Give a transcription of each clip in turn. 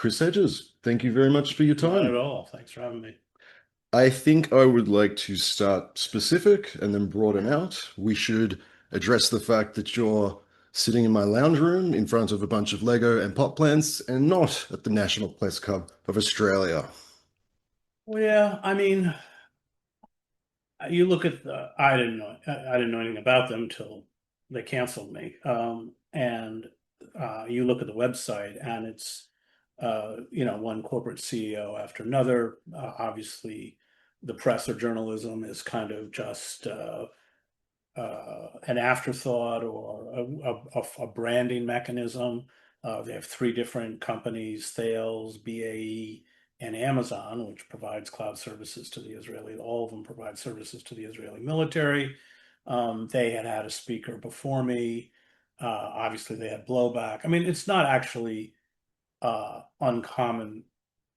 Chris Hedges, thank you very much for your Not at time. all. Thanks for having me. I think I would like to start specific and then broaden out. We should address the fact that you're sitting in my lounge room in front of a bunch of Lego and pot plants and not at the National Press Club of Australia. Well, yeah, I mean, you look at I didn't know anything about them until they canceled me. And you look at the website, and it's one corporate CEO after another. Obviously, the press or journalism is kind of just an afterthought or a branding mechanism. They have three different companies: Thales, BAE, and Amazon, which provides cloud services to the Israeli. All of them provide services to the Israeli military. They had had a speaker before me. Obviously, they had blowback. I mean, it's not actually uncommon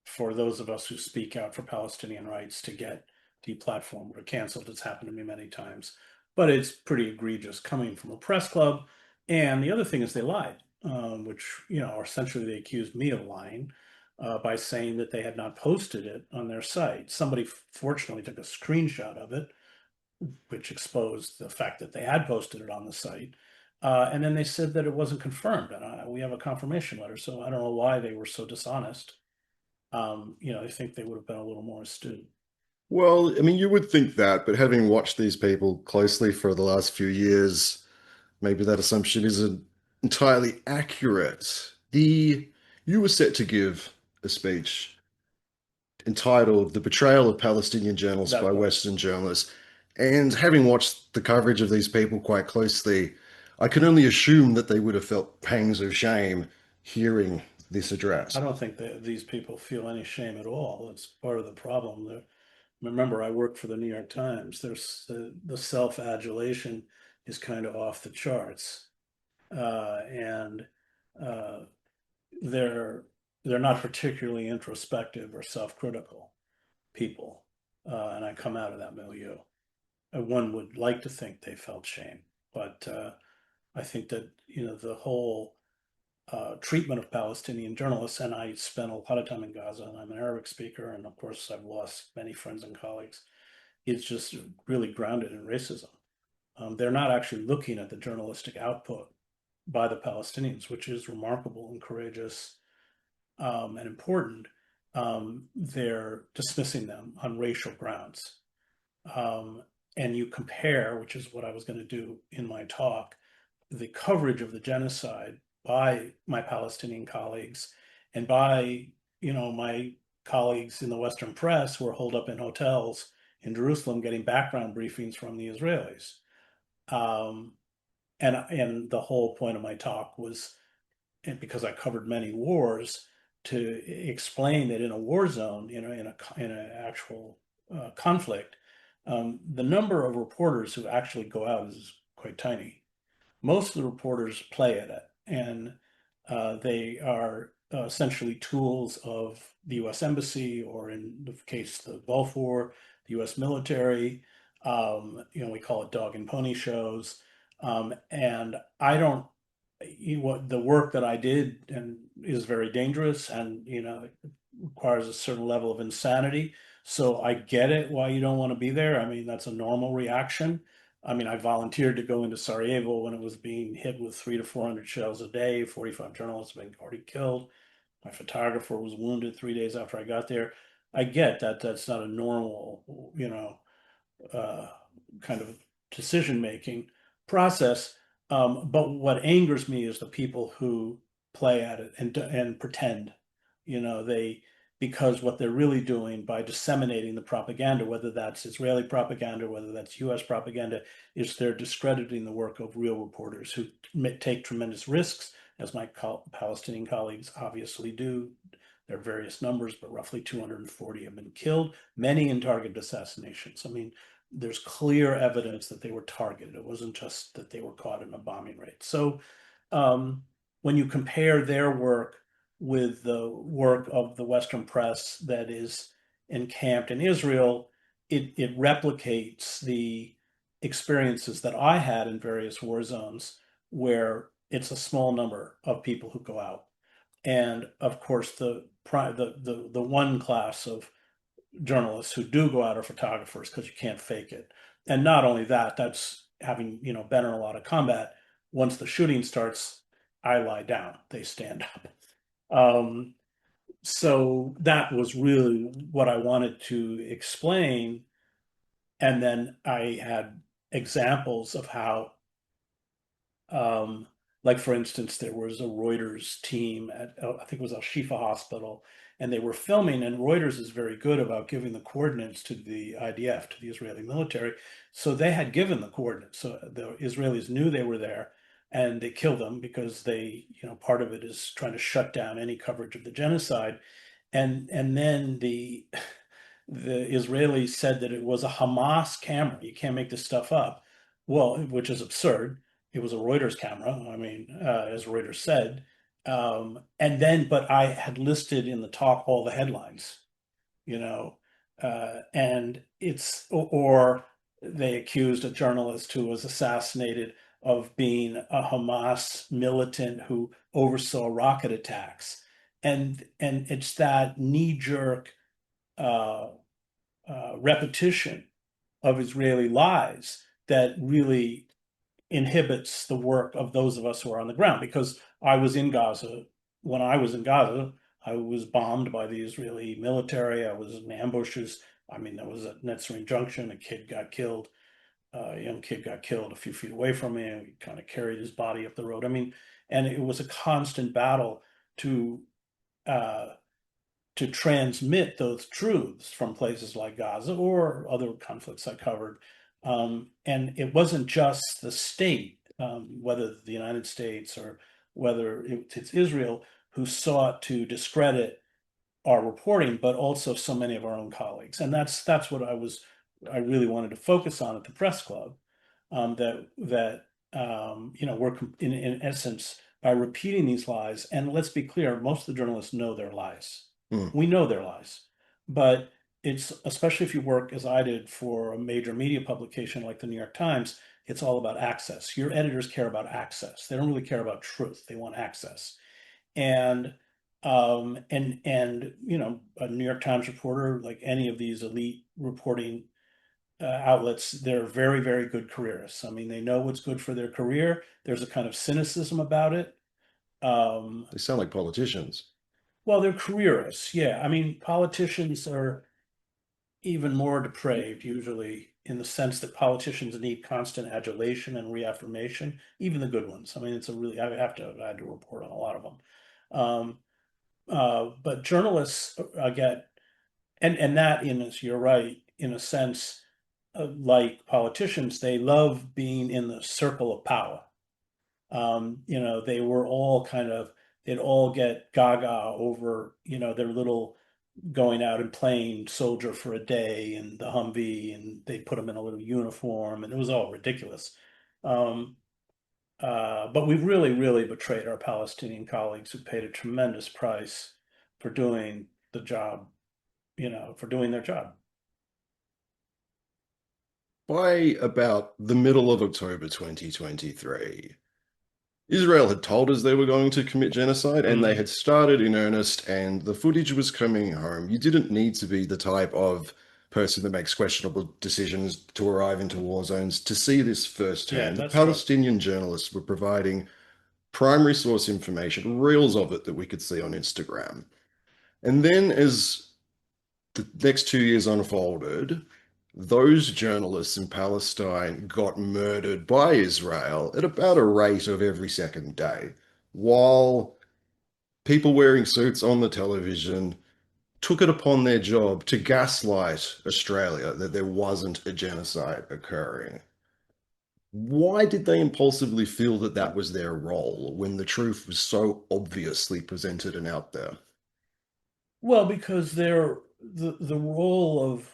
for those of us who speak out for Palestinian rights to get deplatformed or canceled. It's happened to me many times, but it's pretty egregious coming from a press club. And the other thing is they lied, which, essentially they accused me of lying by saying that they had not posted it on their site. Somebody fortunately took a screenshot of it, which exposed the fact that they had posted it on the site. And then they said that it wasn't confirmed. And we have a confirmation letter. So I don't know why they were so dishonest. I think they would have been a little more astute. Well, I mean, you would think that, but having watched these people closely for the last few years, maybe that assumption isn't entirely accurate. You were set to give a speech entitled The Betrayal of Palestinian Journalists by That Western was. Journalists. And having watched the coverage of these people quite closely, I can only assume that they would have felt pangs of shame hearing this I address. don't think that these people feel any shame at all. It's part of the problem. Remember, I work for the New York Times. There's the self-adulation is kind of off the charts, and uh, they're they're not particularly introspective or self-critical people. And I come out of that milieu. One would like to think they felt shame, but I think that the whole treatment of Palestinian journalists, and I spent a lot of time in Gaza, and I'm an Arabic speaker, and of course I've lost many friends and colleagues. It's just really grounded in racism. They're not actually looking at the journalistic output by the Palestinians, which is remarkable and courageous and important. They're dismissing them on racial grounds. Um, and you compare, which is what I was going to do in my talk, the coverage of the genocide by my Palestinian colleagues and by, my colleagues in the Western press who are holed up in hotels in Jerusalem getting background briefings from the Israelis. Um, and the whole point of my talk was, and because I covered many wars, to explain that in a war zone, in an actual conflict, the number of reporters who actually go out is quite tiny. Most of the reporters play at it, and they are essentially tools of the U.S. Embassy, or in the case of the Gulf War, the U.S. military. We call it dog and pony shows. And I don't, what the work that I did and is very dangerous, and it requires a certain level of insanity. So I get it why you don't want to be there. I mean, that's a normal reaction. I mean, I volunteered to go into Sarajevo when it was being hit with 300 to 400 shells a day. 45 journalists had been already killed. My photographer was wounded 3 days after I got there. I get that that's not a normal, uh, kind of decision making process. But what angers me is the people who play at it and pretend, they because what they're really doing by disseminating the propaganda, whether that's Israeli propaganda, whether that's U.S. propaganda, is they're discrediting the work of real reporters who take tremendous risks, as my Palestinian colleagues obviously do. There are various numbers, but roughly 240 have been killed, many in targeted assassinations. I mean, there's clear evidence that they were targeted. It wasn't just that they were caught in a bombing raid. So um, when you compare their work with the work of the Western press that is encamped in Israel, it replicates the experiences that I had in various war zones where it's a small number of people who go out. And of course, the the one class of journalists who do go out are photographers because you can't fake it. And not only that, that's having, been in a lot of combat. Once the shooting starts, I lie down, they stand up. Um, so that was really what I wanted to explain. And then I had examples of how, um, like for instance, there was a Reuters team at, I think it was Al Shifa Hospital, and they were filming, and Reuters is very good about giving the coordinates to the IDF, to the Israeli military. So they had given the coordinates. So the Israelis knew they were there, and they killed them because they, part of it is trying to shut down any coverage of the genocide. And then the Israelis said that it was a Hamas camera. You can't make this stuff up. Well, which is absurd. It was a Reuters camera. I mean, as Reuters said. And then, but I had listed in the talk all the headlines, you know, and or they accused a journalist who was assassinated of being a Hamas militant who oversaw rocket attacks. And it's that knee-jerk uh, repetition of Israeli lies that really inhibits the work of those of us who are on the ground. Because I was in Gaza. When I was in Gaza, I was bombed by the Israeli military. I was in ambushes. I mean, there was at Netzarim Junction, a kid got killed. A young kid got killed a few feet away from me, and we kind of carried his body up the road. I mean, and it was a constant battle to uh, to transmit those truths from places like Gaza or other conflicts I covered. And it wasn't just the state, whether the United States or whether it's Israel, who sought to discredit our reporting, but also so many of our own colleagues. And that's what I really wanted to focus on at the press club. We're in essence by repeating these lies. And let's be clear, most of the journalists know their lies. Hmm. We know their lies, but it's especially if you work as I did for a major media publication like the New York Times, it's all about access. Your editors care about access. They don't really care about truth. They want access. And a New York Times reporter, like any of these elite reporting outlets, they're very, very good careerists. I mean, they know what's good for their career. There's a kind of cynicism about it. Um, They sound like politicians. well, they're careerists. Yeah. I mean, politicians are even more depraved usually in the sense that politicians need constant adulation and reaffirmation, even the good ones. I mean, I had to report on a lot of them. Um, but journalists get, and that you're right, in a sense, like politicians, they love being in the circle of power. They were all they'd all get gaga over, their little going out and playing soldier for a day in the Humvee, and they put them in a little uniform, and it was all ridiculous. Um, but we've really, really betrayed our Palestinian colleagues who paid a tremendous price for doing the job, for doing their job. By about the middle of October 2023, Israel had told us they were going to commit genocide and they Mhm. had started in earnest, and the footage was coming home. You didn't need to be the type of person that makes questionable decisions to arrive into war zones to see this Yeah, firsthand. The that's true. Palestinian journalists were providing primary source information, reels of it that we could see on Instagram. And then as the next 2 years unfolded, those journalists in Palestine got murdered by Israel at about a rate of every second day, while people wearing suits on the television took it upon their job to gaslight Australia that there wasn't a genocide occurring. Why did they impulsively feel that that was their role when the truth was so obviously presented and out there? Well, because the role of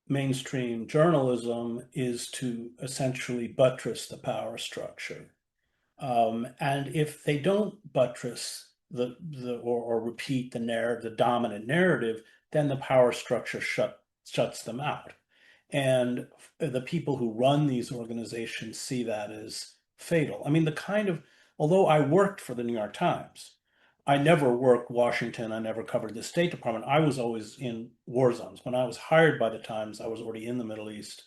mainstream journalism is to essentially buttress the power structure. And if they don't buttress or repeat the narrative, the dominant narrative, then the power structure shuts them out. And the people who run these organizations see that as fatal. I mean, although I worked for the New York Times, I never worked Washington. I never covered the State Department. I was always in war zones. When I was hired by the Times, I was already in the Middle East,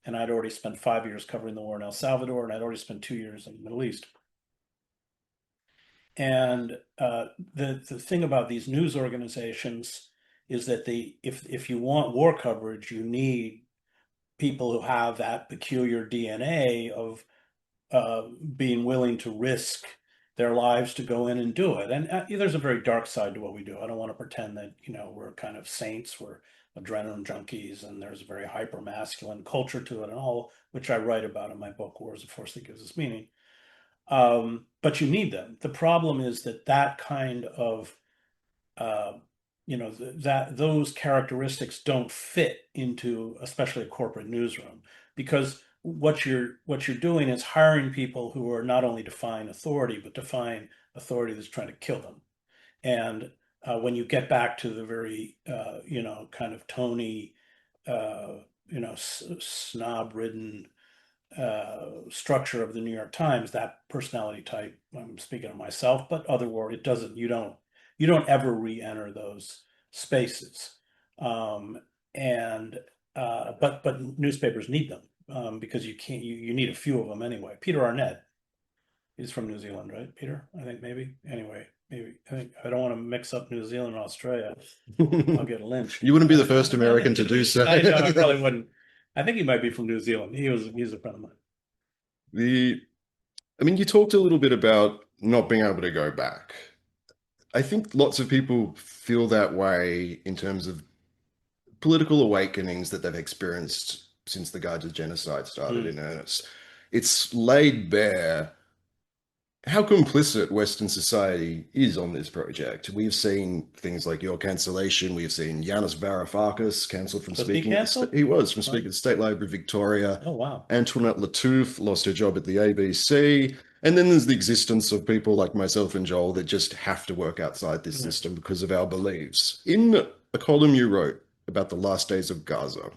and I'd already spent 5 years covering the war in El Salvador, and I'd already spent 2 years in the Middle East. And the thing about these news organizations is that if you want war coverage, you need people who have that peculiar DNA of being willing to risk their lives to go in and do it. And there's a very dark side to what we do. I don't want to pretend that, we're kind of saints, we're adrenaline junkies, and there's a very hyper masculine culture to it and all, which I write about in my book, War is a Force That Gives Us Meaning. But you need them. The problem is that kind of uh, that those characteristics don't fit into especially a corporate newsroom, because what you're doing is hiring people who are not only defying authority, but defying authority that's trying to kill them. And when you get back to the very kind of Tony snob-ridden structure of the New York Times, that personality type, I'm speaking of myself, but other world, you don't ever re-enter those spaces. Um, and but newspapers need them, because you need a few of them anyway. Peter Arnett, he's from New Zealand, right? Peter, I think maybe. Anyway, maybe I don't want to mix up New Zealand and Australia. I'll get lynched. You wouldn't be the first American to do so. I know, I probably wouldn't. I think he might be from New Zealand. He's a friend of mine. The, I mean, you talked a little bit about not being able to go back. I think lots of people feel that way in terms of political awakenings that they've experienced since the Gaza genocide started Mm. in earnest. It's laid bare how complicit Western society is on this project. We've seen things like your cancellation. We've seen Yanis Varoufakis cancelled from Was he speaking. canceled? He was from Oh, speaking at the State Library Victoria. oh wow. Antoinette Lattouf lost her job at the ABC. And then there's the existence of people like myself and Joel that just have to work outside this Yeah. system because of our beliefs. In a column you wrote about the last days of Gaza,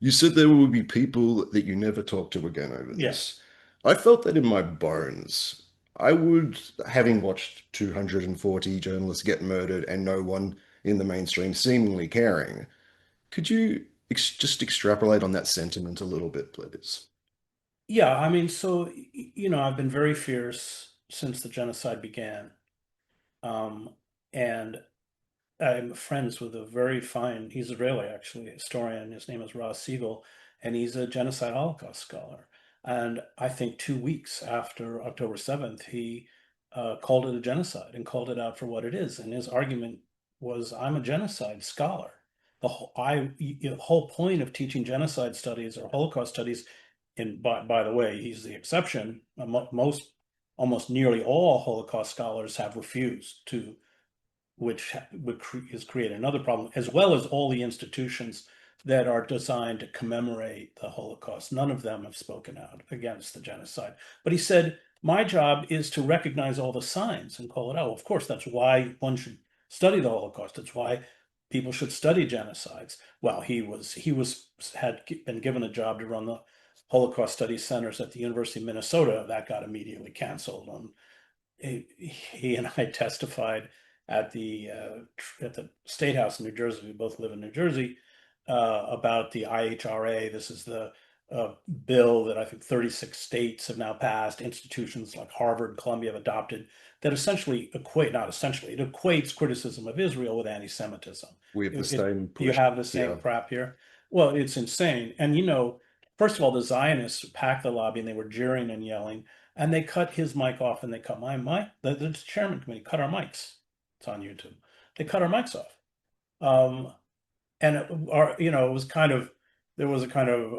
you said there will be people that you never talk to again over Yeah. this. I felt that in my bones. I would, having watched 240 journalists get murdered and no one in the mainstream seemingly caring, could you just extrapolate on that sentiment a little bit, please? Yeah, I mean, so I've been very fierce since the genocide began. And I'm friends with a very fine, he's Israeli actually, historian. His name is Ross Siegel, and he's a genocide Holocaust scholar. And I think 2 weeks after October 7th, he called it a genocide and called it out for what it is. And his argument was, I'm a genocide scholar. The whole point of teaching genocide studies or Holocaust studies, and by the way, he's the exception. Most, almost nearly all Holocaust scholars have refused to, which has created another problem, as well as all the institutions that are designed to commemorate the Holocaust. None of them have spoken out against the genocide. But he said, my job is to recognize all the signs and call it out. Of course, that's why one should study the Holocaust. It's why people should study genocides. Well, had been given a job to run the Holocaust Study Centers at the University of Minnesota. That got immediately canceled. He and I testified at the State House in New Jersey. We both live in New Jersey, about the IHRA. This is the bill that I think 36 states have now passed. Institutions like Harvard and Columbia have adopted, that essentially not essentially, it equates criticism of Israel with anti-Semitism. We have the same You push. have the same Yeah, crap here. Well, it's insane. And first of all, the Zionists packed the lobby and they were jeering and yelling, and they cut his mic off and they cut my mic. The chairman committee cut our mics. It's on YouTube. They cut our mics off. And it was kind of, there was a kind of,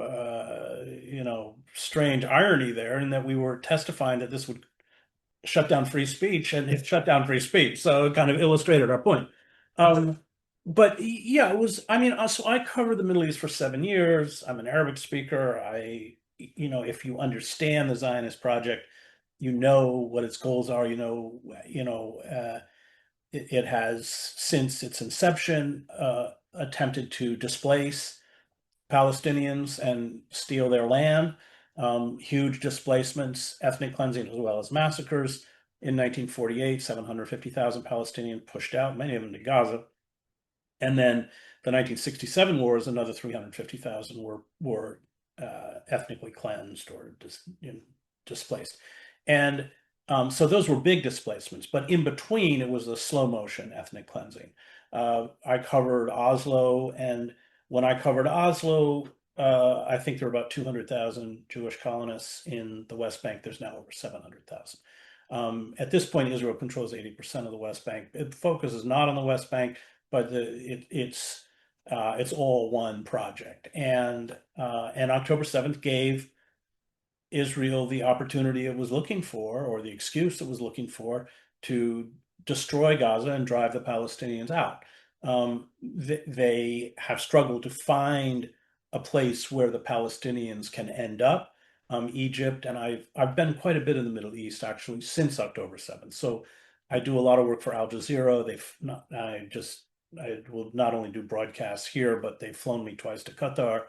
strange irony there, in that we were testifying that this would shut down free speech, and it shut down free speech. So it kind of illustrated our point. But yeah, it was, I mean, so I covered the Middle East for 7 years. I'm an Arabic speaker. If you understand the Zionist project, you know what its goals are. It has, since its inception, attempted to displace Palestinians and steal their land, huge displacements, ethnic cleansing, as well as massacres. in 1948, 750,000 Palestinians pushed out, many of them to Gaza. And then the 1967 wars, another 350,000 were ethnically cleansed or displaced. And so those were big displacements. But in between, it was a slow motion ethnic cleansing. I covered Oslo, and when I covered Oslo, I think there were about 200,000 Jewish colonists in the West Bank. There's now over 700,000. At this point, Israel controls 80% of the West Bank. It focuses not on the West Bank, but it's all one project. And October 7th gave Israel the opportunity it was looking for, or the excuse it was looking for, to destroy Gaza and drive the Palestinians out. They have struggled to find a place where the Palestinians can end up. Egypt, and I've been quite a bit in the Middle East actually since October 7th. So I do a lot of work for Al Jazeera. I will not only do broadcasts here, but they've flown me twice to Qatar.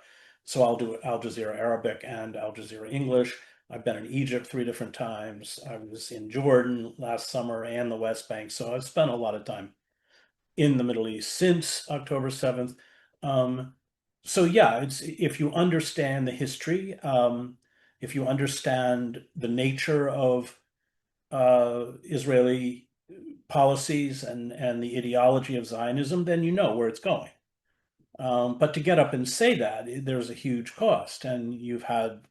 So I'll do Al Jazeera Arabic and Al Jazeera English. I've been in Egypt 3 different times. I was in Jordan last summer and the West Bank. So I've spent a lot of time in the Middle East since October 7th. So yeah, it's if you understand the history, if you understand the nature of Israeli policies and the ideology of Zionism, then you know where it's going. But to get up and say that, there's a huge cost. And you've had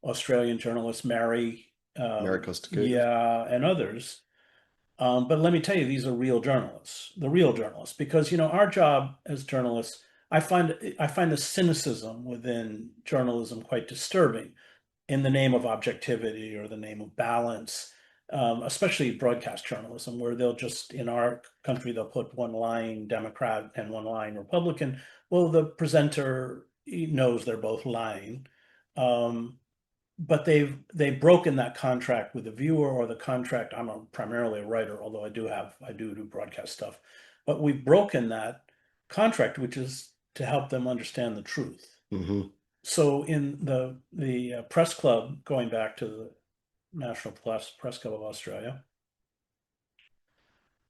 Australian journalist Mary, Mary Costa. yeah, and others. But let me tell you, these are real journalists, the real journalists, because our job as journalists, I find the cynicism within journalism quite disturbing in the name of objectivity or the name of balance, especially broadcast journalism, where they'll just, in our country, they'll put one line Democrat and one line Republican. Well, the presenter knows they're both lying. Um, but they've broken that contract with the viewer, or the contract. Primarily a writer, although I do broadcast stuff, but we've broken that contract, which is to help them understand the truth. Hmm. So in the press club, going back to the National Press Club of Australia,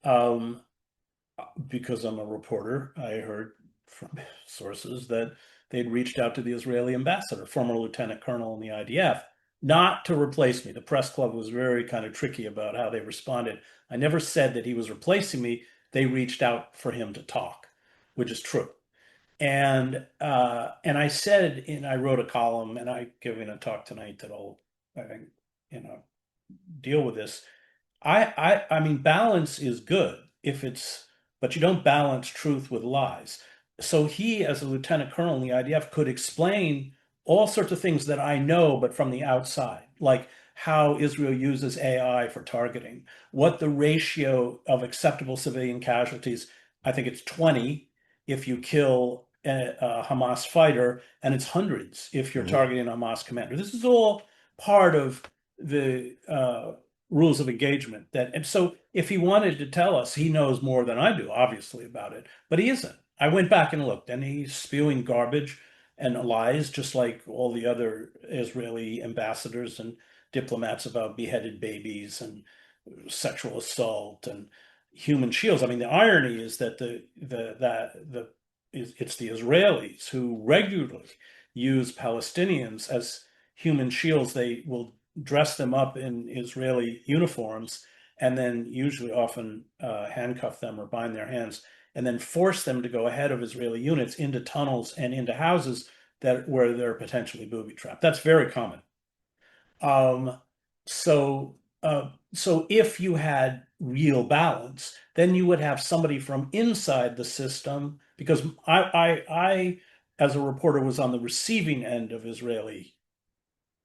um, because I'm a reporter, I heard from sources that they'd reached out to the Israeli ambassador, former lieutenant colonel in the IDF, not to replace me. The press club was very kind of tricky about how they responded. I never said that he was replacing me. They reached out for him to talk, which is true. And I said, and I wrote a column, and I'm giving a talk tonight that'll, I think, you know, deal with this. I mean, balance is good if it's, but you don't balance truth with lies. So he, as a lieutenant colonel in the IDF, could explain all sorts of things that I know, but from the outside, like how Israel uses AI for targeting, what the ratio of acceptable civilian casualties. I think it's 20 if you kill a Hamas fighter, and it's hundreds if you're Hmm. targeting a Hamas commander. This is all part of the rules of engagement. And so if he wanted to tell us, he knows more than I do, obviously, about it, but he isn't. I went back and looked, and he's spewing garbage and lies, just like all the other Israeli ambassadors and diplomats, about beheaded babies and sexual assault and human shields. I mean, the irony is that it's the Israelis who regularly use Palestinians as human shields. They will dress them up in Israeli uniforms, and then usually often handcuff them or bind their hands, and then force them to go ahead of Israeli units into tunnels and into houses where they're potentially booby trapped. That's very common. Um, so if you had real balance, then you would have somebody from inside the system, because I as a reporter, was on the receiving end of Israeli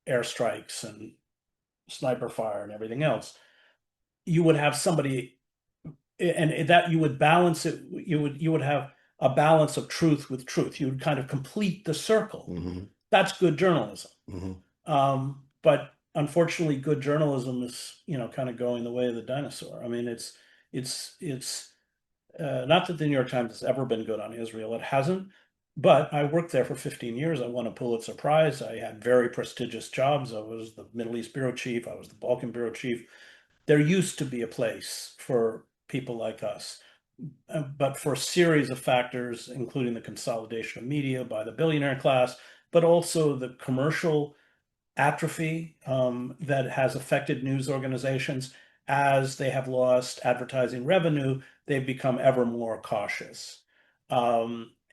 airstrikes and sniper fire and everything else. You would have somebody, and that you would balance it. You would have a balance of truth with truth. You would kind of complete the circle. Hmm. That's good journalism. Hmm. But unfortunately, good journalism is, kind of going the way of the dinosaur. I mean, it's not that the New York Times has ever been good on Israel. It hasn't. But I worked there for 15 years. I won a Pulitzer Prize. I had very prestigious jobs. I was the Middle East bureau chief. I was the Balkan bureau chief. there used to be a place for people like us. But for a series of factors, including the consolidation of media by the billionaire class, but also the commercial atrophy that has affected news organizations as they have lost advertising revenue, they've become ever more cautious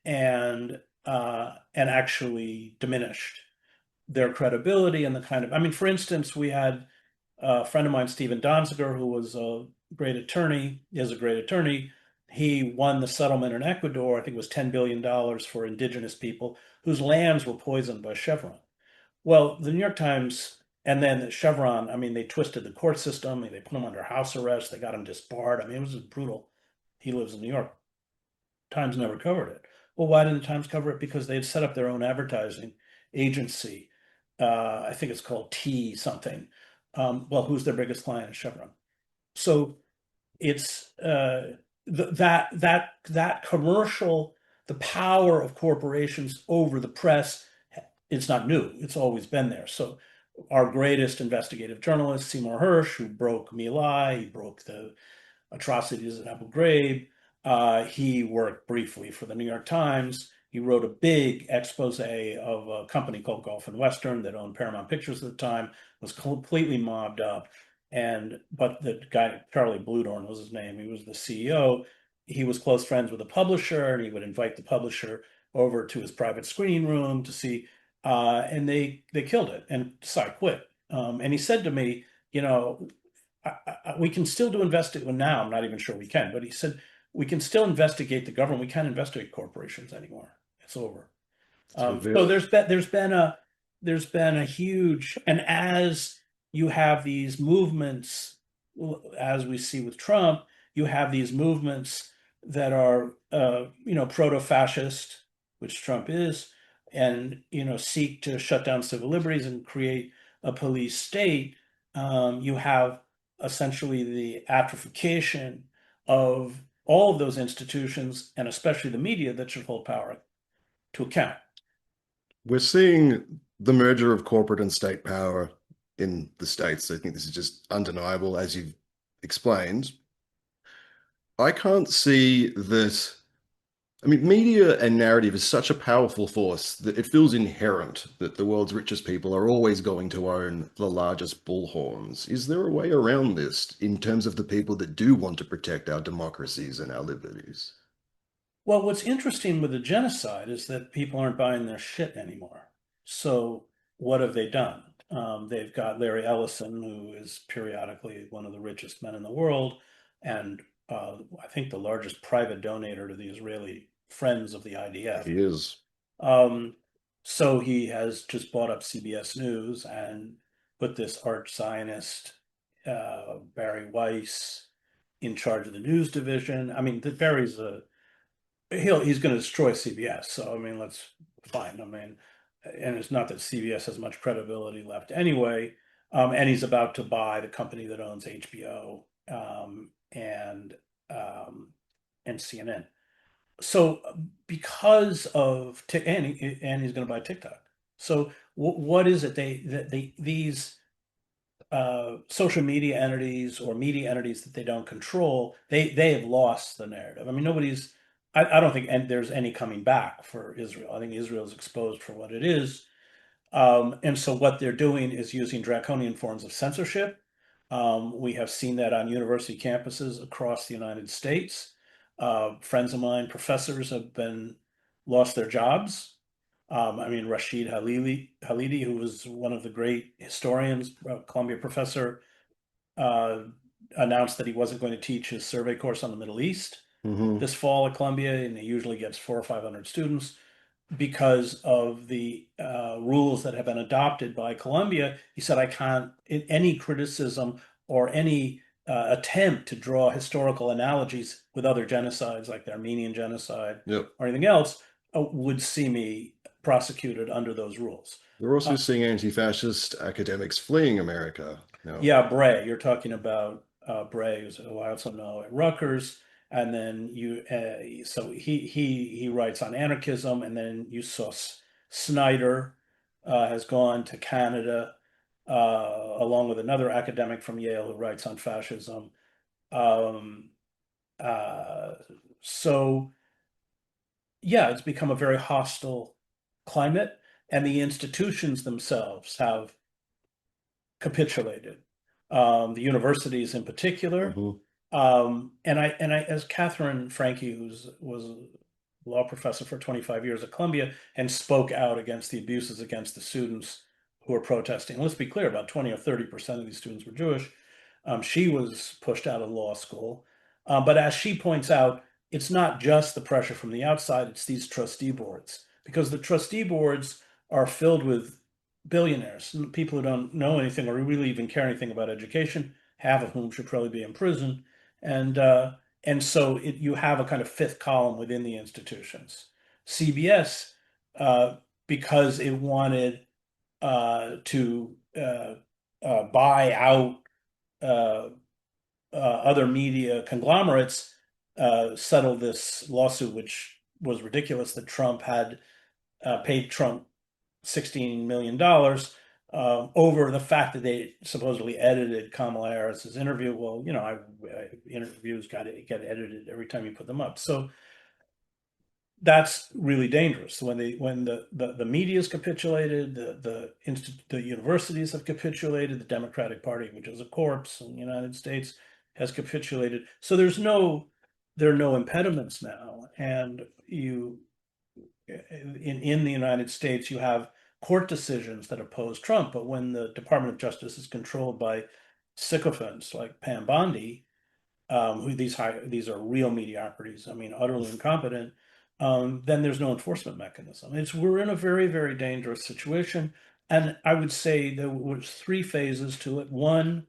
and actually diminished their credibility and the kind of, I mean, for instance, we had a friend of mine, Stephen Donziger, who was a great attorney, is a great attorney. He won the settlement in Ecuador. I think it was $10 billion for indigenous people whose lands were poisoned by Chevron. Well, the New York Times and then Chevron, I mean, they twisted the court system. They put him under house arrest. They got him disbarred. I mean, it was brutal. He lives in New York. Times never covered it. Well, why didn't the Times cover it? Because they had set up their own advertising agency. I think it's called T something. Well, who's their biggest client? Chevron. So it's that commercial, the power of corporations over the press. It's not new. It's always been there. So our greatest investigative journalist, Seymour Hersh, who broke My Lai, he broke the atrocities at Abu Ghraib. He worked briefly for the New York Times. He wrote a big expose of a company called Gulf and Western that owned Paramount Pictures at the time, was completely mobbed up. But the guy, Charlie Bluedorn was his name, he was the CEO. He was close friends with the publisher, and he would invite the publisher over to his private screening room to see, and they killed it, and so I quit. And he said to me, you know, we can still do investigate. Well, now I'm not even sure we can, but he said we can still investigate the government. We can't investigate corporations anymore. It's over. It's So revealed. there's been a huge, and as you have these movements, as we see with Trump, you have these movements that are proto-fascist, which Trump is, and seek to shut down civil liberties and create a police state. You have essentially the atrophication of all of those institutions, and especially the media that should hold power to account. We're seeing the merger of corporate and state power in the States. I think this is just undeniable, as you've explained. I can't see that. I mean, media and narrative is such a powerful force that it feels inherent that the world's richest people are always going to own the largest bullhorns. Is there a way around this in terms of the people that do want to protect our democracies and our liberties? Well, what's interesting with the genocide is that people aren't buying their shit anymore. So what have they done? They've got Larry Ellison, who is periodically one of the richest men in the world, and I think the largest private donator to the Israeli Friends of the IDF. He is. Um, so he has just bought up CBS News and put this arch Zionist Barry Weiss in charge of the news division. I mean, Barry's he's going to destroy CBS. So I mean, let's fine. I mean, and it's not that CBS has much credibility left anyway. And he's about to buy the company that owns HBO and CNN. So because of and he's going to buy TikTok. So what is it these social media entities or media entities that they don't control, they have lost the narrative. I mean, I don't think there's any coming back for Israel. I think Israel is exposed for what it is. And so what they're doing is using draconian forms of censorship. We have seen that on university campuses across the United States. Friends of mine, professors, have been lost their jobs. I mean, Rashid Halidi, who was one of the great historians, Columbia professor, uh, announced that he wasn't going to teach his survey course on the Middle East Hmm. this fall at Columbia, and he usually gets 400 or 500 students because of the rules that have been adopted by Columbia. He said, I can't, any criticism or any attempt to draw historical analogies with other genocides like the Armenian genocide Yep. or anything else would see me prosecuted under those rules. We're also Uh, seeing anti-fascist academics fleeing America now. yeah, Bray, you're talking about Bray, who I also know at Rutgers. And then so he writes on anarchism, and then you saw Snyder has gone to Canada. along with another academic from Yale who writes on fascism. Um, uh, so yeah, it's become a very hostile climate, and the institutions themselves have capitulated. The universities in particular. Mhm. As Catherine Franke, who's was a law professor for 25 years at Columbia and spoke out against the abuses against the students who were protesting. And let's be clear, about 20 or 30% of these students were Jewish. She was pushed out of law school. But as she points out, it's not just the pressure from the outside, it's these trustee boards, because the trustee boards are filled with billionaires, people who don't know anything or really even care anything about education, half of whom should probably be in prison. And so you have a kind of fifth column within the institutions. CBS, because it wanted to buy out uh, other media conglomerates, settled this lawsuit, which was ridiculous, that Trump had paid Trump $16 million over the fact that they supposedly edited Kamala Harris's interview. Well, interviews get edited every time you put them up. So that's really dangerous. When the media's capitulated, the universities have capitulated, the Democratic Party, which is a corpse in the United States, has capitulated. So there are no impediments now, and in the United States, you have court decisions that oppose Trump, but when the Department of Justice is controlled by sycophants like Pam Bondi, who these are real mediocrities, I mean, utterly incompetent, then there's no enforcement mechanism. We're in a very, very dangerous situation. And I would say there was three phases to it. One,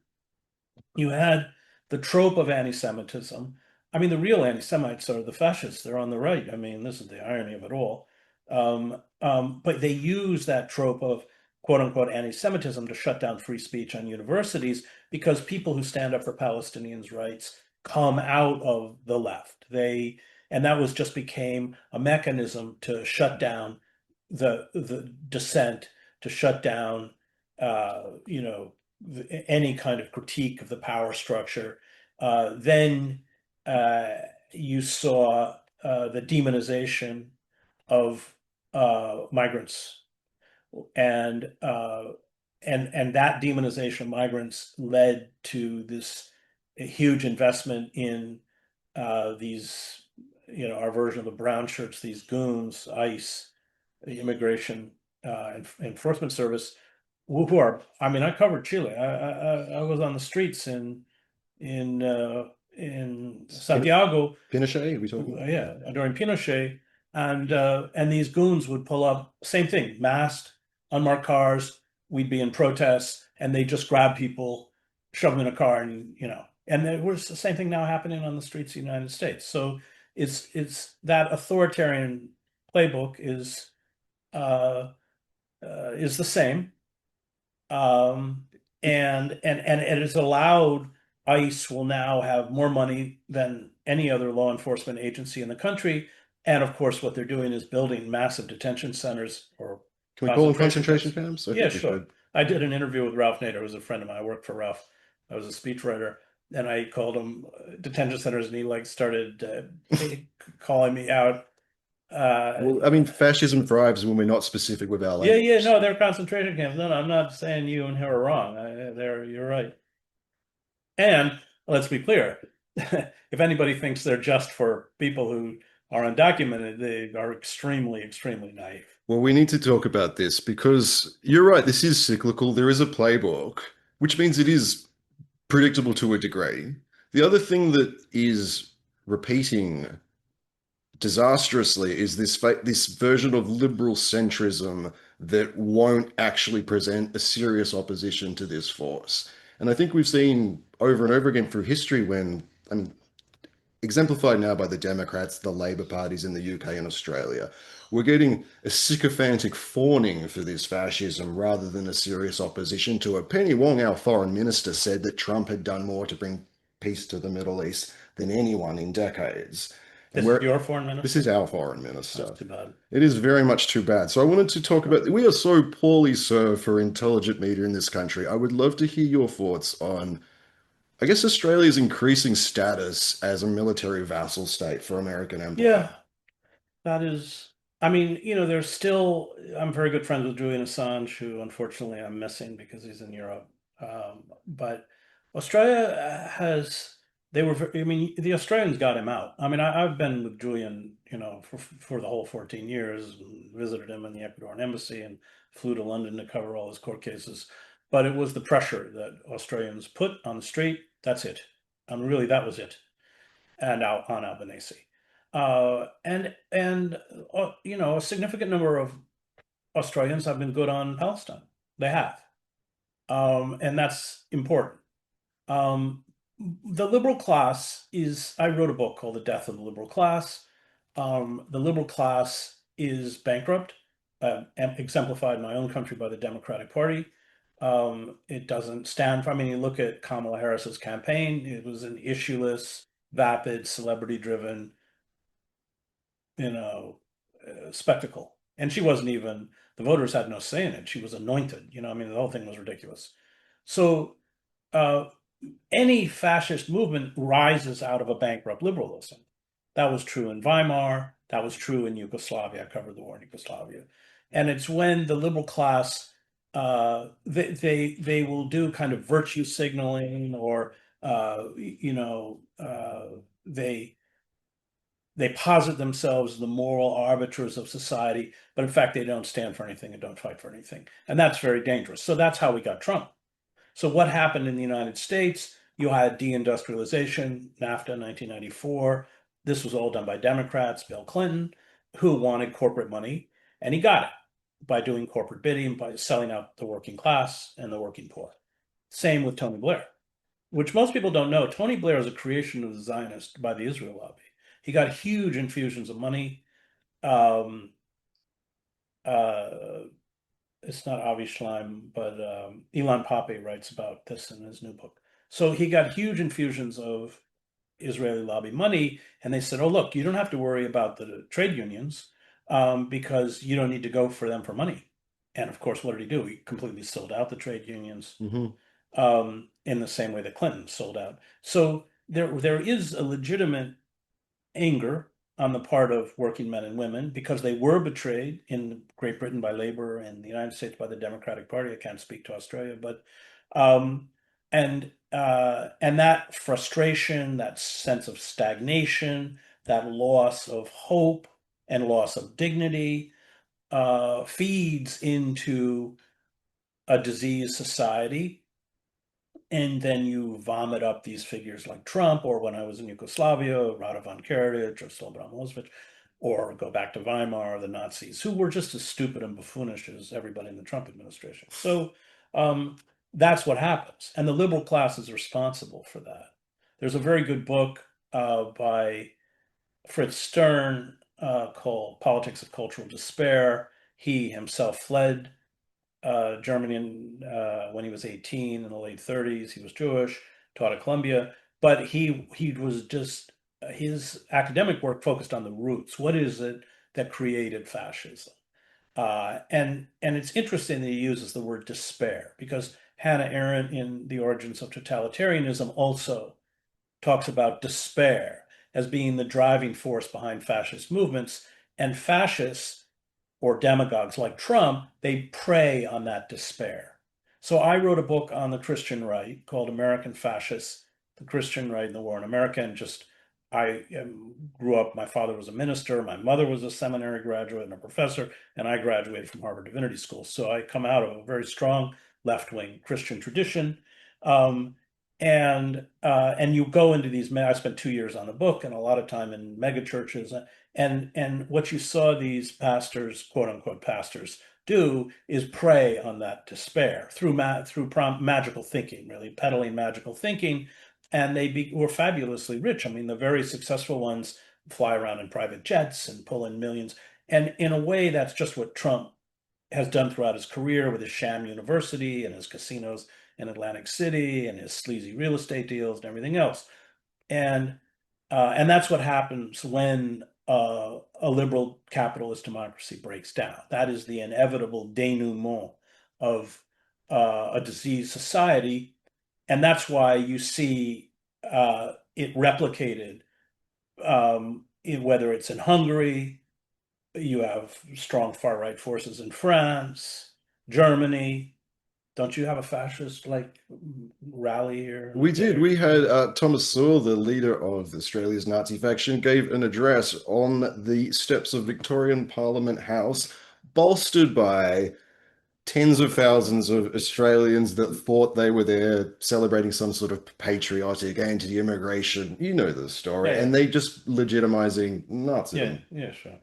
you had the trope of anti-Semitism. I mean, the real anti-Semites are the fascists. They're on the right. I mean, this is the irony of it all. But they use that trope of quote unquote anti-Semitism to shut down free speech on universities because people who stand up for Palestinians' rights come out of the left. And that was just became a mechanism to shut down the dissent, to shut down, you know, any kind of critique of the power structure. Then you saw the demonization of migrants, and that demonization of migrants led to this huge investment in these, our version of the brown shirts, these goons, ICE, the Immigration Enforcement Service, who are, I mean, I covered Chile. I was on the streets in Pin- Santiago, Pinochet, are we talking? yeah, during Pinochet, and these goons would pull up, same thing, masked, unmarked cars. We'd be in protests, and they just grab people, shove them in a car, and there was the same thing now happening on the streets of the United States. So it's that authoritarian playbook is the same, um, and it has allowed ICE will now have more money than any other law enforcement agency in the country. And of course, what they're doing is building massive detention centers or Can we call them concentration concentration camps. camps? I Yeah, think we sure. should. I did an interview with Ralph Nader, who was a friend of mine. I worked for Ralph. I was a speechwriter, and I called them detention centers, and he like started calling me out. Uh, Well, I mean, fascism thrives when we're not specific with our yeah, yeah, language. no, they're concentration camps. No, no, I'm not saying you and her are wrong. You're right. And let's be clear, if anybody thinks they're just for people who are undocumented, they are extremely, extremely naive. Well, we need to talk about this because you're right, this is cyclical. There is a playbook, which means it is predictable to a degree. The other thing that is repeating disastrously is this version of liberal centrism that won't actually present a serious opposition to this force. And I think we've seen over and over again through history when, I mean, exemplified now by the Democrats, the Labour parties in the UK and Australia. We're getting a sycophantic fawning for this fascism rather than a serious opposition to it. Penny Wong, our foreign minister, said that Trump had done more to bring peace to the Middle East than anyone in decades. And This is we're your foreign this is minister? our foreign That's minister. too bad. It is very much too bad. So I wanted to talk about, we are so poorly served for intelligent media in this country. I would love to hear your thoughts on, I guess, Australia's increasing status as a military vassal state for American empire. Yeah, that is, I mean, there's still, I'm very good friends with Julian Assange, who unfortunately I'm missing because he's in Europe. But Australia has, I mean, the Australians got him out. I mean, I've been with Julian, for the whole 14 years, and visited him in the Ecuadorian embassy and flew to London to cover all his court cases. But it was the pressure that Australians put on the street. That's it. I mean, really, that was it. And out on Albanese. And a significant number of Australians have been good on Palestine. They have, and that's important. Um, the liberal class is. I wrote a book called "The Death of the Liberal Class." The liberal class is bankrupt, exemplified in my own country by the Democratic Party. It doesn't stand for. I mean, you look at Kamala Harris's campaign; it was an issueless, vapid, celebrity-driven spectacle. And she wasn't even, the voters had no say in it. She was anointed. I mean, the whole thing was ridiculous. So uh, any fascist movement rises out of a bankrupt liberalism. That was true in Weimar. That was true in Yugoslavia. I covered the war in Yugoslavia. And it's when the liberal class, they will do kind of virtue signaling, or they posit themselves as the moral arbiters of society, but in fact, they don't stand for anything and don't fight for anything. And that's very dangerous. So that's how we got Trump. So what happened in the United States? You had deindustrialization, NAFTA 1994. This was all done by Democrats, Bill Clinton, who wanted corporate money, and he got it by doing corporate bidding, by selling out the working class and the working poor. Same with Tony Blair, which most people don't know. Tony Blair is a creation of the Zionists by the Israel lobby. He got huge infusions of money. Um, uh, it's not Avi Schleim, but Elon Pape writes about this in his new book. So he got huge infusions of Israeli lobby money, and they said, "Oh, look, you don't have to worry about the trade unions, because you don't need to go for them for money." And of course, what did he do? He completely sold out the trade unions, Hmm. in the same way that Clinton sold out. So there is a legitimate anger on the part of working men and women because they were betrayed in Great Britain by Labour and the United States by the Democratic Party. I can't speak to Australia, but um, and that frustration, that sense of stagnation, that loss of hope and loss of dignity feeds into a diseased society, and then you vomit up these figures like Trump, or when I was in Yugoslavia, Radovan Karadzic or Slobodan Milosevic, or go back to Weimar, the Nazis, who were just as stupid and buffoonish as everybody in the Trump administration. So um, that's what happens. And the liberal class is responsible for that. There's a very good book by Fritz Stern called Politics of Cultural Despair. He himself fled Germany when he was 18 in the late 30s. He was Jewish, taught at Columbia, but he was just his academic work focused on the roots. What is it that created fascism? And it's interesting that he uses the word despair because Hannah Arendt in The Origins of Totalitarianism also talks about despair as being the driving force behind fascist movements, and fascists or demagogues like Trump, they prey on that despair. So I wrote a book on the Christian right called American Fascists, the Christian Right in the War in America. And just, grew up, my father was a minister, my mother was a seminary graduate and a professor, and I graduated from Harvard Divinity School. So I come out of a very strong left-wing Christian tradition. Um, and you go into these, I spent 2 years on the book and a lot of time in mega churches, and what you saw these pastors, quote unquote pastors, do is prey on that despair through magical thinking, really peddling magical thinking, and were fabulously rich. I mean, the very successful ones fly around in private jets and pull in millions. And in a way, that's just what Trump has done throughout his career with his sham university and his casinos in Atlantic City and his sleazy real estate deals and everything else. And And that's what happens when a liberal capitalist democracy breaks down. That is the inevitable denouement of a diseased society. And that's why you see it replicated, whether it's in Hungary, you have strong far-right forces in France, Germany. Don't you have a fascist like rally here We did. there? We had Thomas Sowell, the leader of Australia's Nazi faction, gave an address on the steps of Victorian Parliament House, bolstered by tens of thousands of Australians that thought they were there celebrating some sort of patriotic anti-immigration. You know the story. Yeah, And they just legitimizing yeah, Nazism. yeah, sure.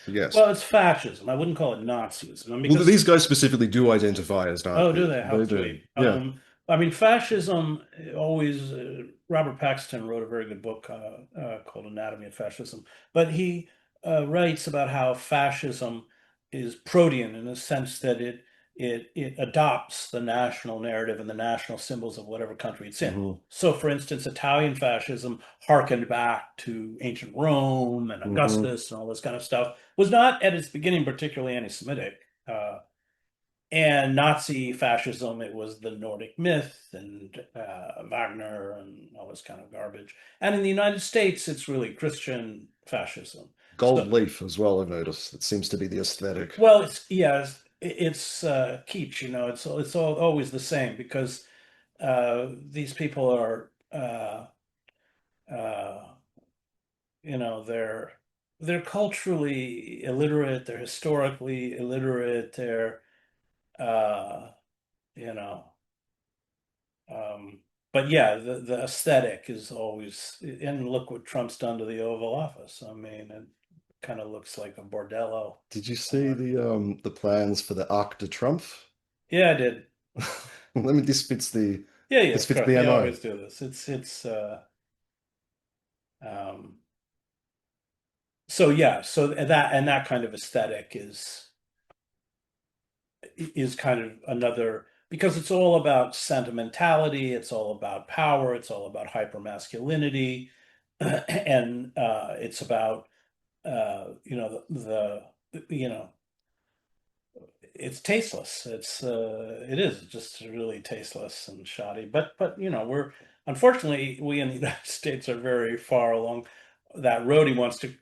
So yes. Well, it's fascism. I wouldn't call it Nazism. And Well, because, these guys specifically do identify as oh, do Nazis. they? How They do. sweet. Yeah. I mean, fascism always, Robert Paxton wrote a very good book called Anatomy of Fascism, but he writes about how fascism is protean in the sense that it adopts the national narrative and the national symbols of whatever country it's in. Hmm. So, for instance, Italian fascism harkened back to ancient Rome and Hmm. Augustus and all this kind of stuff. Was not at its beginning particularly anti-Semitic. And Nazi fascism, it was the Nordic myth and Wagner and all this kind of garbage. And in the United States, it's really Christian fascism. Gold So, leaf as well, I've noticed. It seems to be the aesthetic. well, it's yeah, it's kitsch, you know. It's always the same because these people are uh, they're culturally illiterate, they're historically illiterate, they're uh, you know. But yeah, the aesthetic is always, and look what Trump's done to the Oval Office. I mean, it kind of looks like a bordello Did you see somewhere. the plans for the Arc de Triomphe? Yeah, I did. Let me Yeah, yeah, this of fits course. the They MO. always do this. Um, so yeah, so that kind of aesthetic is kind of another because it's all about sentimentality, it's all about power, it's all about hypermasculinity, and it's about you know it's tasteless. It is just really tasteless and shoddy. But we're unfortunately we in the United States are very far along that road.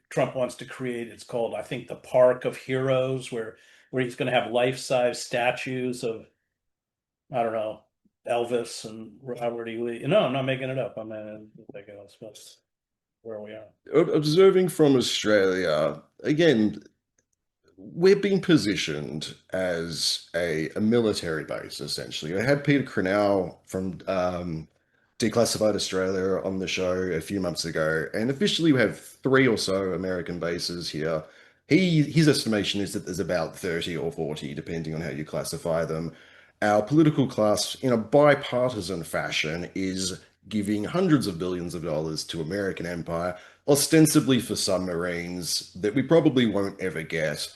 Trump wants to create. It's called, I think, the Park of Heroes, where he's going to have life-size statues of, I don't know, Elvis and Robert E. Lee. No, I'm not making it up. I mean, I think that's where we are. Observing from Australia, again, we're being positioned as a military base, essentially. I had Peter Crenell from Declassified Australia on the show a few months ago, and officially we have three or so American bases here. His estimation is that there's about 30 or 40, depending on how you classify them. Our political class, in a bipartisan fashion, is giving hundreds of billions of dollars to American empire, ostensibly for submarines that we probably won't ever get.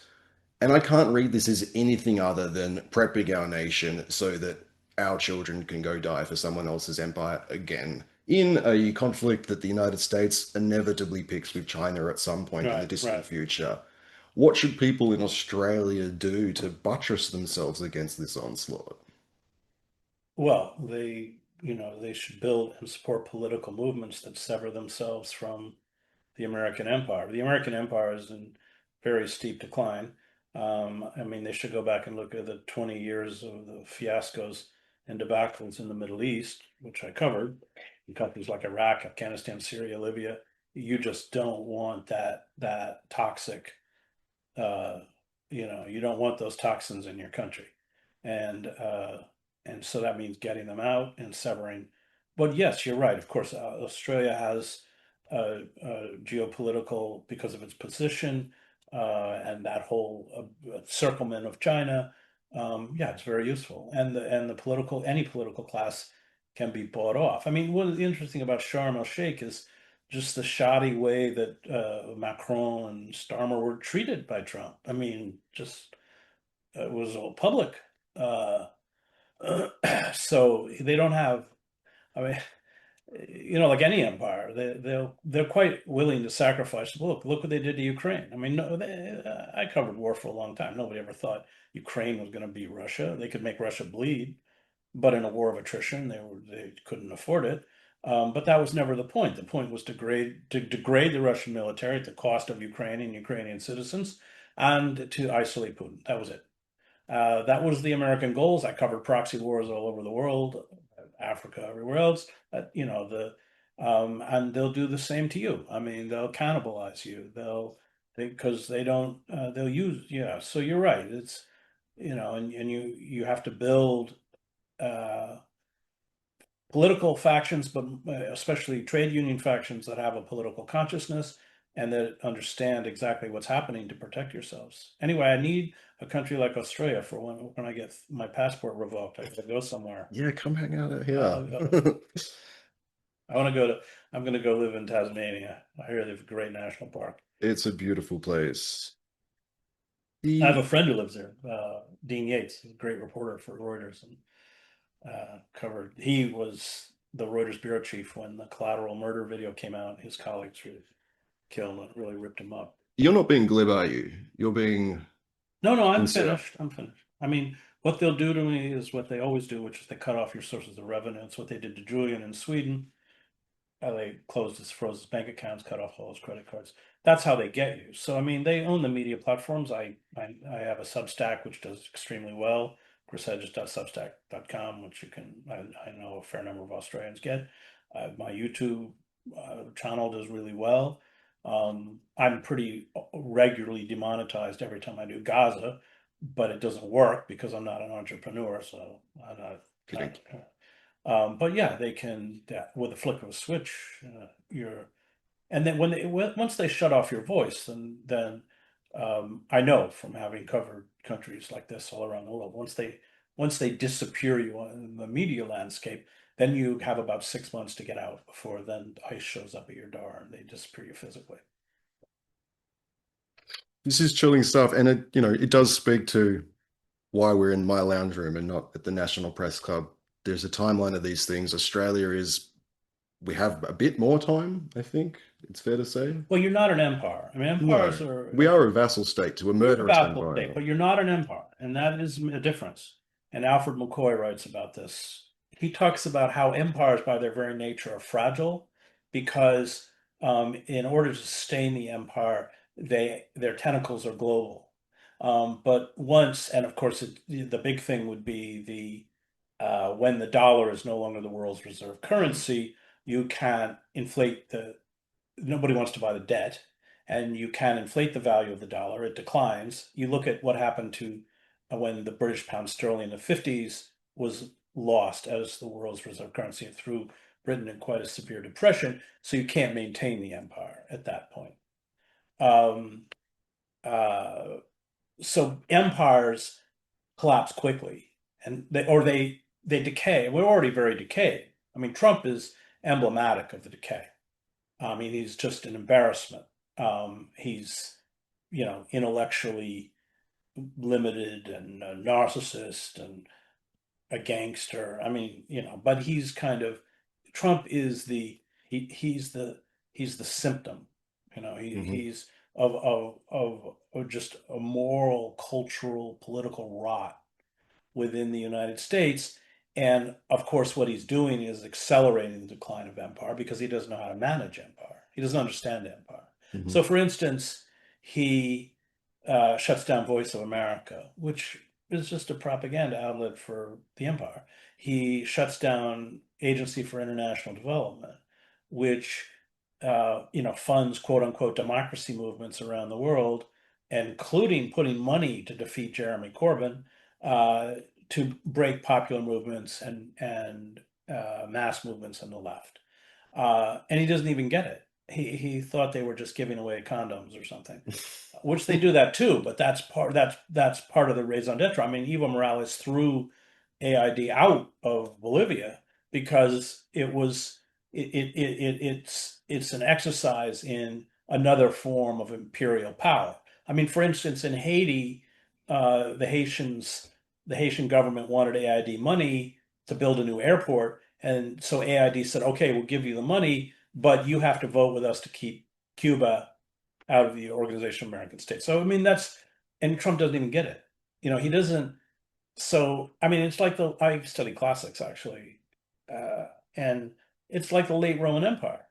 And I can't read this as anything other than prepping our nation so that our children can go die for someone else's empire again in a conflict that the United States inevitably picks with China at some point in the Right, distant right. future. What should people in Australia do to buttress themselves against this onslaught? Well, they should build and support political movements that sever themselves from the American empire. The American empire is in very steep decline. I mean, they should go back and look at the 20 years of the fiascos and debacles in the Middle East, which I covered, in countries like Iraq, Afghanistan, Syria, Libya. You just don't want that toxic, uh, you don't want those toxins in your country. And so that means getting them out and severing. But yes, you're right. Of course, Australia has geopolitical, because of its position and that whole circlement of China. Yeah, it's very useful, and the political any political class can be bought off. I mean, what is interesting about Sharm el Sheikh is just the shoddy way that Macron and Starmer were treated by Trump. I mean, just it was all public. Uh, so they don't have. I mean, like any empire, they're quite willing to sacrifice. Look what they did to Ukraine. I mean, no, I covered war for a long time. Nobody ever thought Ukraine was going to beat Russia. They could make Russia bleed, but in a war of attrition, they couldn't afford it. But that was never the point. The point was to degrade the Russian military at the cost of Ukraine and Ukrainian citizens, and to isolate Putin. That was it. That was the American goals. I covered proxy wars all over the world, Africa, everywhere else. And they'll do the same to you. I mean, they'll cannibalize you. Because they don't, they'll use, yeah. So you're right. It's, and you have to build uh, political factions, but especially trade union factions that have a political consciousness and that understand exactly what's happening to protect yourselves. Anyway, I need a country like Australia for when I get my passport revoked. I have to go somewhere. Yeah, come hang out out Uh, here. I want to go to. I'm going to go live in Tasmania. I hear they have a great national park. It's a beautiful place. I have a The friend who lives there, Dean Yates. He's a great reporter for Reuters and covered. He was the Reuters bureau chief when the collateral murder video came out. His colleagues were killed and really ripped him up. you're not being glib, are you? You're being No, no, I'm sincere. finished. I'm finished. I mean, what they'll do to me is what they always do, which is they cut off your sources of revenue. It's what they did to Julian in Sweden. They froze his bank accounts, cut off all his credit cards. That's how they get you. So I mean, they own the media platforms. I have a Substack which does extremely well. ChrisHedges.substack.com, which I know a fair number of Australians get. My YouTube channel does really well. I'm pretty regularly demonetized every time I do Gaza, but it doesn't work because I'm not an entrepreneur. So I'm Kidding. but yeah, they can with a flick of a switch. And then once they shut off your voice, then I know from having covered countries like this all around the world, once they disappear you in the media landscape, then you have about 6 months to get out before then ICE shows up at your door and they disappear you physically. This is chilling stuff, and it does speak to why we're in my lounge room and not at the National Press Club. There's a timeline of these things. Australia is, we have a bit more time, I think it's fair to say. Well, you're not an empire. I mean, empires No, are we are a vassal state to a You're a murderous vassal state, empire. but you're not an empire, and that is a difference. And Alfred McCoy writes about this. He talks about how empires, by their very nature, are fragile because, in order to sustain the empire, their tentacles are global. But once, and of course, the big thing would be when the dollar is no longer the world's reserve currency, you can inflate nobody wants to buy the debt, and you can inflate the value of the dollar. It declines. You look at what happened to when the British pound sterling in the 50s was lost as the world's reserve currency and threw Britain in quite a severe depression. So you can't maintain the empire at that point. Um, uh, so empires collapse quickly, and they decay. We're already very decayed. I mean, Trump is emblematic of the decay. I mean, he's just an embarrassment. He's, intellectually limited and a narcissist and a gangster. I mean, but he's kind of Trump is he's the symptom. Hmm. He's of just a moral, cultural, political rot within the United States. And of course, what he's doing is accelerating the decline of empire because he doesn't know how to manage empire. He doesn't understand empire. Hmm. So, for instance, he shuts down Voice of America, which is just a propaganda outlet for the empire. He shuts down Agency for International Development, which funds quote unquote democracy movements around the world, including putting money to defeat Jeremy Corbyn, uh, to break popular movements and mass movements on the left. And he doesn't even get it. He thought they were just giving away condoms or something, which they do that too. But that's part of the raison d'etre. I mean, Evo Morales threw AID out of Bolivia because it's an exercise in another form of imperial power. I mean, for instance, in Haiti, the Haitian government wanted AID money to build a new airport, And so AID said, okay, we'll give you the money, but you have to vote with us to keep Cuba out of the Organization of American States. So, I mean, and Trump doesn't even get it. He doesn't. So, I mean, it's like I study classics actually, and it's like the late Roman Empire.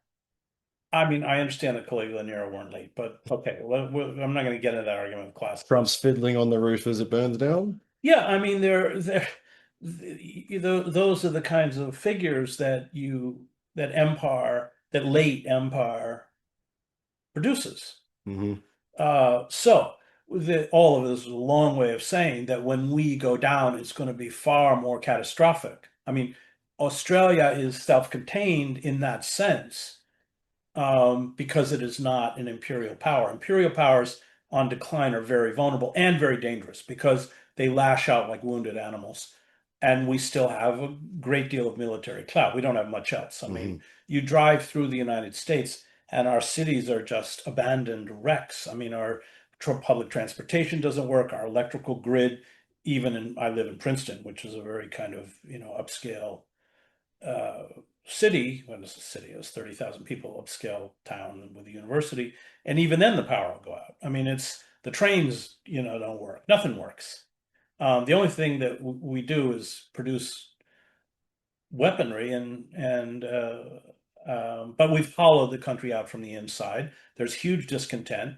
I mean, I understand that Caligula and Nero weren't late, but okay, I'm not going to get into that argument with classics. Trump's fiddling on the roof as it burns down. Yeah, I mean, those are the kinds of figures that late empire produces. Hmm. So all of this is a long way of saying that when we go down, it's going to be far more catastrophic. I mean, Australia is self-contained in that sense, because it is not an imperial power. Imperial powers on decline are very vulnerable and very dangerous because they lash out like wounded animals. And we still have a great deal of military clout. We don't have much else. I Hmm. mean, you drive through the United States and our cities are just abandoned wrecks. I mean, our public transportation doesn't work. Our electrical grid, I live in Princeton, which is a very kind of, upscale uh, city. When it's a city, it was 30,000 people, upscale town with a university, and even then the power will go out. I mean, it's the trains, don't work. Nothing works. The only thing that we do is produce weaponry, but we've hollowed the country out from the inside. There's huge discontent.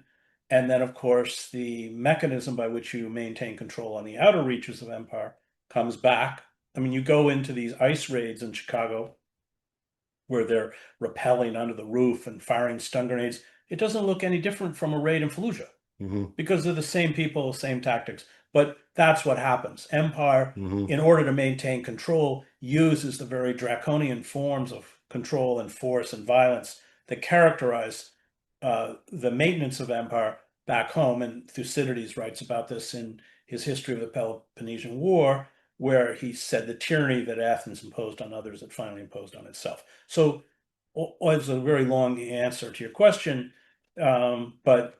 And then, of course, the mechanism by which you maintain control on the outer reaches of empire comes back. I mean, you go into these ice raids in Chicago where they're rappelling under the roof and firing stun grenades. It doesn't look any different from a raid in Fallujah Hmm. because they're the same people, same tactics. But that's what happens. Empire, Hmm. in order to maintain control, uses the very draconian forms of control and force and violence that characterize the maintenance of empire back home. And Thucydides writes about this in his History of the Peloponnesian War, where he said the tyranny that Athens imposed on others, it finally imposed on itself. So it's a very long answer to your question, but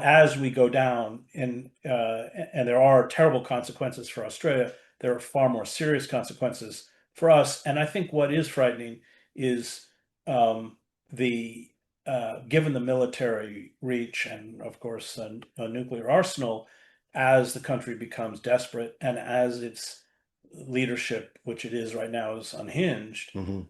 as we go down, and there are terrible consequences for Australia, there are far more serious consequences for us. And I think what is frightening is the given the military reach and, of course, a nuclear arsenal, as the country becomes desperate and as its leadership, which it is right now, is unhinged. Hmm.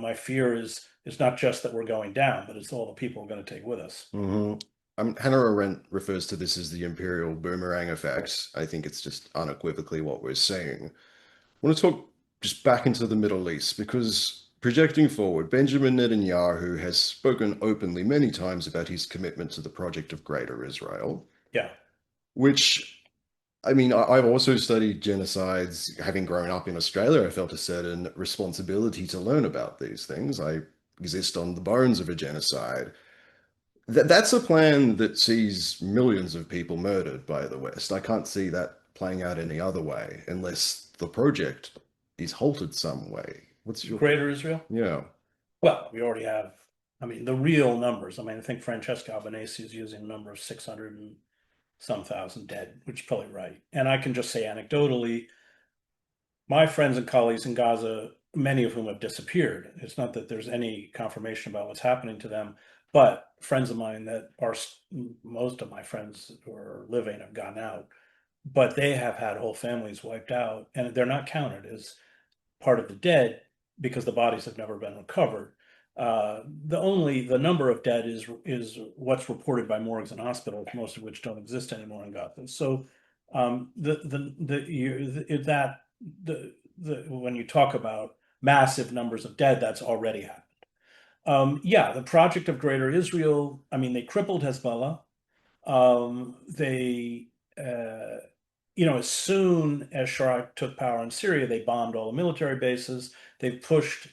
My fear is it's not just that we're going down, but it's all the people we're going to take with us. Hmm. Hannah Arendt refers to this as the imperial boomerang effect. I think it's just unequivocally what we're seeing. I want to talk just back into the Middle East because projecting forward, Benjamin Netanyahu has spoken openly many times about his commitment to the project of Greater Israel, Yeah, which, I mean, I've also studied genocides. Having grown up in Australia, I felt a certain responsibility to learn about these things. I exist on the bones of a genocide. That's a plan that sees millions of people murdered by the West. I can't see that playing out any other way unless the project is halted some way. What's your Greater Israel. Yeah. Well, we already have. I mean, the real numbers. I mean, I think Francesca Albanese is using a number of 600 and some thousand dead, which is probably right. And I can just say anecdotally, my friends and colleagues in Gaza, many of whom have disappeared. It's not that there's any confirmation about what's happening to them, but friends of mine that are, most of my friends who are living have gotten out, but they have had whole families wiped out, and they're not counted as part of the dead because the bodies have never been recovered. The number of dead is what's reported by morgues and hospitals, most of which don't exist anymore in Gaza. So when you talk about massive numbers of dead, that's already happened. Yeah, the project of Greater Israel. I mean, they crippled Hezbollah. They as soon as Sharak took power in Syria, they bombed all the military bases. They've pushed,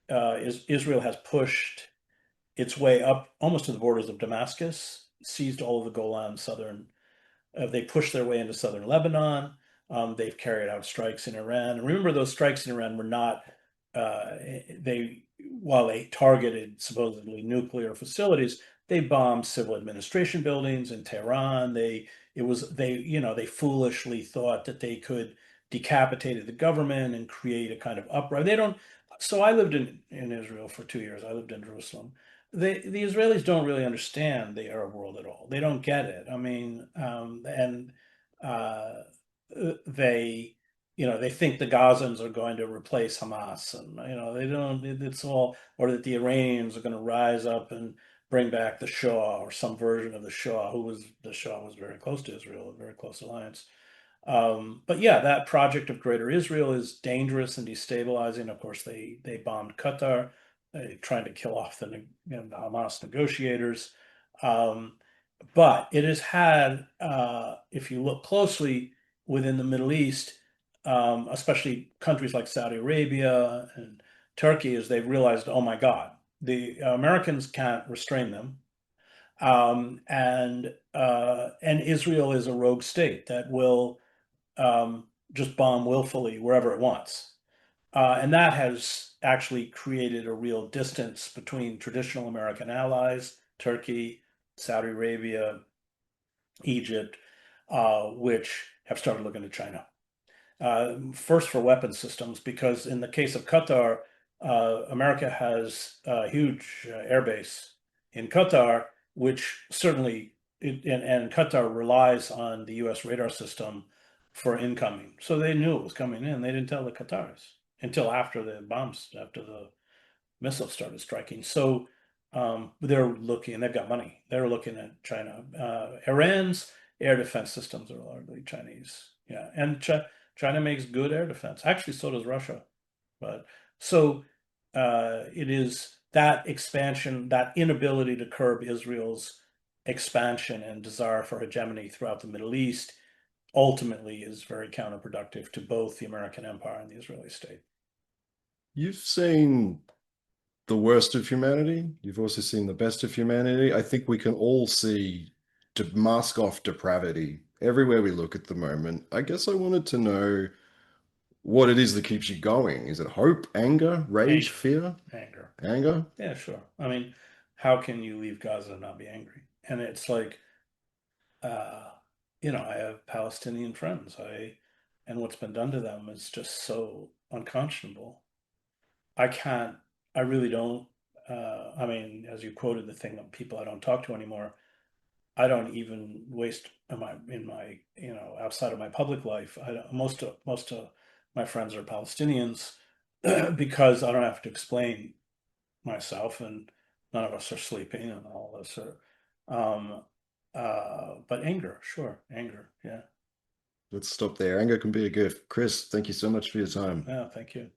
Israel has pushed its way up almost to the borders of Damascus, seized all of the Golan southern. They pushed their way into southern Lebanon. They've carried out strikes in Iran. And remember, those strikes in Iran were not, while they targeted supposedly nuclear facilities, they bombed civil administration buildings in Tehran. They foolishly thought that they could decapitated the government and create a kind of upright. They don't. So I lived in Israel for 2 years. I lived in Jerusalem. The Israelis don't really understand the Arab world at all. They don't get it. I mean, and uh, they, they think the Gazans are going to replace Hamas, and they don't. It's all, or that the Iranians are going to rise up and bring back the Shah or some version of the Shah, the Shah was very close to Israel, a very close alliance. But yeah, that project of Greater Israel is dangerous and destabilizing. Of course, they bombed Qatar, trying to kill off the Hamas negotiators. Um, but it has had, if you look closely within the Middle East, especially countries like Saudi Arabia and Turkey, as they've realized, oh my God, the Americans can't restrain them. And Israel is a rogue state that will just bomb willfully wherever it wants. And that has actually created a real distance between traditional American allies, Turkey, Saudi Arabia, Egypt, which have started looking to China. First for weapon systems, because in the case of Qatar, America has a huge airbase in Qatar, which certainly, and Qatar relies on the US radar system for incoming. So they knew it was coming in. They didn't tell the Qataris until after after the missiles started striking. So they're looking, they've got money. They're looking at China. Iran's air defense systems are largely Chinese. Yeah. And China makes good air defense. Actually, so does Russia. But so it is that expansion, that inability to curb Israel's expansion and desire for hegemony throughout the Middle East ultimately is very counterproductive to both the American empire and the Israeli state. You've seen the worst of humanity. You've also seen the best of humanity. I think we can all see to mask off depravity everywhere we look at the moment. I guess I wanted to know what it is that keeps you going. Is it hope, anger, rage, Anger, fear? anger. Anger? Yeah, sure. I mean, how can you leave Gaza and not be angry? And it's like, uh, I have Palestinian friends. And what's been done to them is just so unconscionable. I can't, I really don't. I mean, as you quoted the thing of people I don't talk to anymore, I don't even waste in my outside of my public life. Most of my friends are Palestinians because I don't have to explain myself, and none of us are sleeping, and all of us are. Um, but anger, sure, anger, yeah, Let's stop there. Anger can be a gift. Chris, thank you so much for your time. yeah. Thank you.